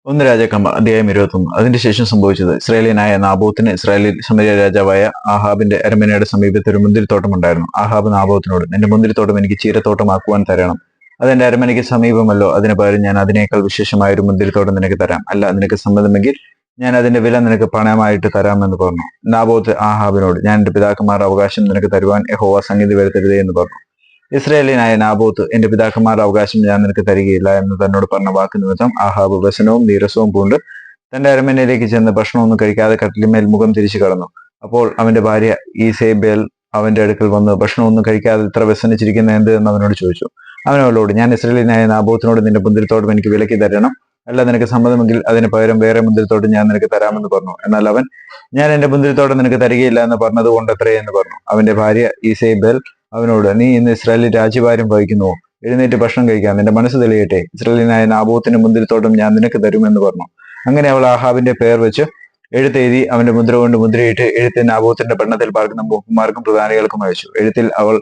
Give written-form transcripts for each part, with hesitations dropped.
ഒന്ന് രാജാക്കന്മാർ അധ്യായം 21. അതിനുശേഷം സംഭവിച്ചത്, ഇസ്രായേലിയനായ നാബോത്തിന് ഇസ്രായേലിൽ ശമര്യ രാജാവായ ആഹാബിന്റെ അരമനയുടെ സമീപത്ത് ഒരു മുന്തിരിത്തോട്ടം ഉണ്ടായിരുന്നു. ആഹാബ് നാബോത്തിനോട്, നിന്റെ മുന്തിരിത്തോട്ടം എനിക്ക് ചീരത്തോട്ടമാക്കുവാൻ തരണം. അതെന്റെ അരമനയ്ക്ക് സമീപമല്ലോ, അതിന് പകരം ഞാൻ അതിനേക്കാൾ വിശേഷമായ ഒരു മുന്തിരിത്തോട്ടം നിനക്ക് തരാം. അല്ല, നിനക്ക് സമ്മതമെങ്കിൽ ഞാൻ അതിന്റെ വില നിനക്ക് പണയമായിട്ട് തരാമെന്ന് പറഞ്ഞു. നാബോത്ത് ആഹാബിനോട്, ഞാൻ എന്റെ പിതാക്കന്മാരുടെ അവകാശം നിനക്ക് തരുവാൻ യഹോവ സംഗതി വരുത്തരുതേ എന്ന് പറഞ്ഞു. ഇസ്രായേലിനായ നാബോത്ത്, എന്റെ പിതാക്കന്മാരുടെ അവകാശം ഞാൻ നിനക്ക് തരികയില്ല എന്ന് തന്നോട് പറഞ്ഞ വാക്ക് നിമിത്തം ആഹാബ് വ്യസനവും നീരസവും പൂണ്ട് തന്റെ അരമനയിലേക്ക് ചെന്ന് ഭക്ഷണമൊന്നും കഴിക്കാതെ കട്ടിലിന്മേൽ മുഖം തിരിച്ചു കടന്നു. അപ്പോൾ അവന്റെ ഭാര്യ ഈസേബേൽ അവന്റെ അടുക്കൽ വന്ന്, ഭക്ഷണമൊന്നും കഴിക്കാതെ ഇത്ര വ്യസനിച്ചിരിക്കുന്ന എന്ത് എന്ന് അവനോട് ചോദിച്ചു. അവനവളോട്, ഞാൻ ഇസ്രായേലിനായ നാബോത്തിനോട് നിന്റെ മുന്തിരിത്തോട്ടം എനിക്ക് വിലക്കി തരണം. അല്ല, നിനക്ക് സമ്മതമെങ്കിൽ അതിന് പകരം വേറെ മുന്തിരിത്തോട്ടം ഞാൻ നിനക്ക് തരാമെന്ന് പറഞ്ഞു. എന്നാൽ അവൻ, ഞാൻ എന്റെ മുന്തിരിത്തോട്ടം നിനക്ക് തരികയില്ല എന്ന് പറഞ്ഞത് കൊണ്ടത്രേ എന്ന് പറഞ്ഞു. അവന്റെ ഭാര്യ ഈസേബേൽ അവനോട്, നീ ഇന്ന് ഇസ്രായേലിൽ രാജ്യഭാരം വഹിക്കുന്നുവോ? എഴുന്നേറ്റ് ഭക്ഷണം കഴിക്കാം, നിന്റെ മനസ്സ് തെളിയട്ടെ. ഇസ്രായേലിനായ നാബോത്തിന് മുന്തിരിത്തോട്ടം ഞാൻ നിനക്ക് തരുമെന്ന് പറഞ്ഞു. അങ്ങനെ അവൾ ആഹാബിന്റെ പേർ വെച്ച് എഴുത്തെഴുതി അവന്റെ മുദ്ര കൊണ്ട് മുദ്രയിട്ട് എഴുത്ത് നാബോത്തിന്റെ പട്ടണത്തിൽ പാർക്കുന്ന മൂപ്പന്മാർക്കും പ്രധാനികൾക്കും അയച്ചു. എഴുത്തിൽ അവൾ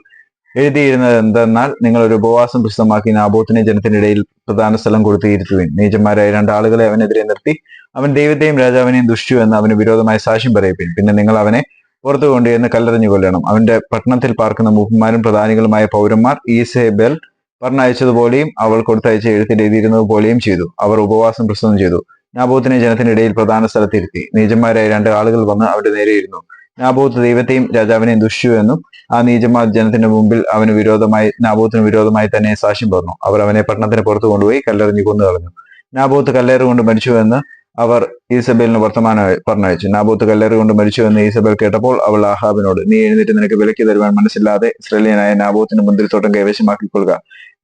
എഴുതിയിരുന്നത് എന്തെന്നാൽ, നിങ്ങൾ ഒരു ഉപവാസം പ്രസിദ്ധമാക്കി നാബോത്തിനെ ജനത്തിനിടയിൽ പ്രധാന സ്ഥലം കൊടുത്ത് ഇരുത്തുവിൻ. നീചന്മാരായ രണ്ടാളുകളെ അവനെതിരെ നിർത്തി അവൻ ദൈവത്തെയും രാജാവിനെയും ദുഷിച്ചു എന്ന് അവന് വിരോധമായി സാക്ഷ്യം പറയിപ്പിൻ. പിന്നെ നിങ്ങൾ അവനെ പുറത്തു കൊണ്ടുവന്ന് കല്ലെറിഞ്ഞു കൊല്ലണം. അവന്റെ പട്ടണത്തിൽ പാർക്കുന്ന മൂപ്പന്മാരും പ്രധാനികളുമായ പൗരന്മാർ ഈസേബേൽ പറഞ്ഞയച്ചതുപോലെയും അവൾ കൊടുത്തയച്ച എഴുത്തിൽ എഴുതിയിരുന്നത് പോലെയും ചെയ്തു. അവർ ഉപവാസം പ്രസ്തുതം ചെയ്തു. നാബോത്തിനെ ജനത്തിനിടയിൽ പ്രധാന സ്ഥലത്തിരുത്തി. നീചന്മാരായ രണ്ട് ആളുകൾ വന്ന് അവന്റെ നേരെ ഇരുന്നു. നാബോത്ത് ദൈവത്തെയും രാജാവിനെയും ദുഷിച്ചു എന്നും ആ നീചന്മാർ ജനത്തിന്റെ മുമ്പിൽ നാബോത്തിന് വിരോധമായി തന്നെ സാക്ഷ്യം പറഞ്ഞു. അവർ അവനെ പട്ടണത്തിന് പുറത്തു കൊണ്ടുപോയി കല്ലെറിഞ്ഞു കൊന്നു കളഞ്ഞു. നാബോത്ത് കല്ലേറ് കൊണ്ട് മരിച്ചു എന്ന് അവർ ഈസബേലിന് വർത്തമാനം പറഞ്ഞയച്ചു. നാബോത്ത് കല്ലേറ് കൊണ്ട് മരിച്ചു എന്ന് ഈസബേൽ കേട്ടപ്പോൾ അവൾ ആഹാബിനോട്, നീ എഴുന്നേറ്റ് നിനക്ക് വിലക്കി തരുവാൻ മനസ്സില്ലാതെ ഇസ്രായേലിയനായ നാബോത്തിന് മുന്തിരിത്തോട്ടം കൈവശമാക്കിക്കൊള്ളുക.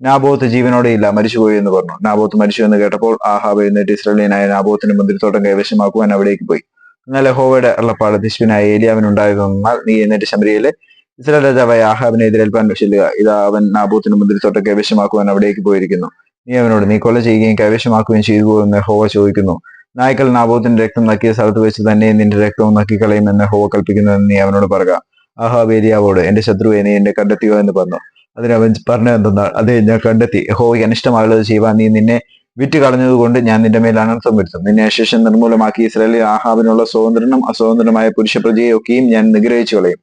നാബോത്ത് ജീവനോടെ ഇല്ല, മരിച്ചുപോയി എന്ന് പറഞ്ഞു. നാബോത്ത് മരിച്ചു എന്ന് കേട്ടപ്പോൾ ആഹാബ് എഴുന്നേറ്റ് ഇസ്രായേലിയനായ നാബോത്തിന് മുന്തിരിത്തോട്ടം കൈവശമാക്കുവാൻ അവിടേക്ക് പോയി. എന്നാൽ യഹോവയുടെ അരുളപ്പാട് തിശ്ബിനായ ഏലിയാവിനുണ്ടായതെന്നാൽ, നീ എഴുന്നേറ്റ് ശമര്യയിലെ ഇസ്രായേൽ രാജാവായ ആഹാബിനെ എതിരേൽപ്പാൻ ചെല്ലുക. ഇതാ അവൻ നാബോത്തിന് മുന്തിരിത്തോട്ടം കൈവശമാക്കുവാൻ അവിടേക്ക് പോയിരിക്കുന്നു. നീ അവനോട്, നീ കൊല ചെയ്യുകയും കൈവശമാക്കുകയും ചെയ്തു എന്ന് യഹോവ ചോദിക്കുന്നു. നായ്ക്കൾ നാബോത്തിന്റെ രക്തം നക്കിയ സ്ഥലത്ത് വെച്ച് തന്നെ നിന്റെ രക്തവും നക്കിക്കളയുമെന്ന് യഹോവ കൽപ്പിക്കുന്നതെന്ന് നീ അവനോട് പറയുക. ആഹാബ് ഏലിയാവോട്, എന്റെ ശത്രുവെ, നീ എന്നെ കണ്ടെത്തിയോ എന്ന് പറഞ്ഞു. അതിന് അവൻ പറഞ്ഞതെന്തെന്നാൽ, അതെ, ഞാൻ കണ്ടെത്തി. യഹോവയ്ക്ക് അനിഷ്ടമായുള്ളത് ചെയ്യുവാൻ നീ നിന്നെ വിറ്റ് കളഞ്ഞതുകൊണ്ട് ഞാൻ നിന്റെ മേൽ അനർത്ഥം വരുത്തും. നിന്നെ ശേഷം നിർമൂലമാക്കി ഇസ്രായേലിൽ ആഹാബിനുള്ള സ്വതന്ത്രനും അസ്വതന്ത്രനുമായ പുരുഷപ്രജയെ ഒക്കെയും ഞാൻ നിഗ്രഹിച്ചു കളയും.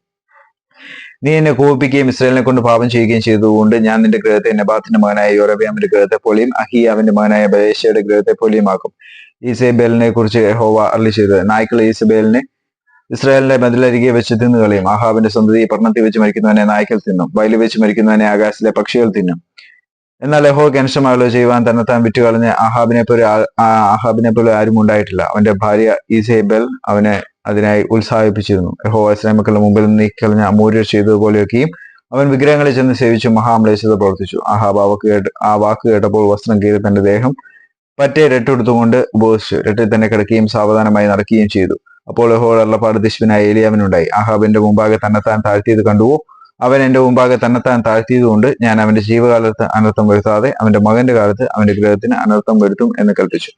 നീ എന്നെ കോപിപ്പിക്കുകയും ഇസ്രായേലിനെ കൊണ്ട് പാപം ചെയ്യുകയും ചെയ്തതുകൊണ്ട് ഞാൻ നിന്റെ ഗൃഹത്തെ നെബാത്തിന്റെ മകനായ യൊരോബെയാമിന്റെ ഗൃഹത്തെ പോലെയും അഹിയാവിന്റെ മകനായ ബയെശയുടെ ഗൃഹത്തെ പോലെയും ആക്കും. ഈസേബേലിനെ കുറിച്ച് യഹോവ അരുളിച്ചെയ്തത്, നായ്ക്കൾ ഈസേബേലിനെ ഇസ്രായേലിന്റെ മതിലരികെ വെച്ച് തിന്നു കളയും. ആഹാബിന്റെ സന്തതി പട്ടണത്തിൽ വെച്ച് മരിക്കുന്നവനെ നായ്ക്കൾ തിന്നും, വയലിൽ വെച്ച് മരിക്കുന്നവനെ ആകാശത്തിലെ പക്ഷികൾ തിന്നും. എന്നാൽ യഹോവയ്ക്ക് അനിഷ്ടമായുള്ളത് ചെയ്യുവാൻ തന്നെത്താൻ വിറ്റുകളഞ്ഞ് ആഹാബിനെ പോലെ ആരും ഉണ്ടായിട്ടില്ല. അവന്റെ ഭാര്യ ഈസേബേൽ അവനെ അതിനായി ഉത്സാഹിപ്പിച്ചിരുന്നു. യഹോവ ഇസ്രായേൽ മക്കളുടെ മുമ്പിൽ നീക്കളഞ്ഞ അമൂര്യർ ചെയ്തതുപോലെയൊക്കെയും അവൻ വിഗ്രഹങ്ങളിൽ ചെന്ന് സേവിച്ചു മഹാമ്ലേച്ഛത പ്രവർത്തിച്ചു. ആഹാബ് ആ വാക്ക് കേട്ടപ്പോൾ വസ്ത്രം കീറി തന്റെ ദേഹം പറ്റേ രട്ടെടുത്തുകൊണ്ട് ഉപവസിച്ചു. രട്ടിൽ തന്നെ കിടക്കുകയും സാവധാനമായി നടക്കുകയും ചെയ്തു. അപ്പോൾ യഹോവയുടെ അരുളപ്പാട് തിശ്ബിനായ ഏലിയാവിനുണ്ടായി, ആഹാബിന്റെ മുമ്പാകെ തന്നെത്താൻ താഴ്ത്തിയത് കണ്ടുവോ? അവൻ എന്റെ മുമ്പാകെ തന്നെത്താൻ താഴ്ത്തിയതുകൊണ്ട് ഞാൻ അവന്റെ ജീവകാലത്ത് അനർത്ഥം വരുത്താതെ അവന്റെ മകന്റെ കാലത്ത് അവന്റെ ഗൃഹത്തിന് അനർത്ഥം വരുത്തും എന്ന് കൽപ്പിച്ചു.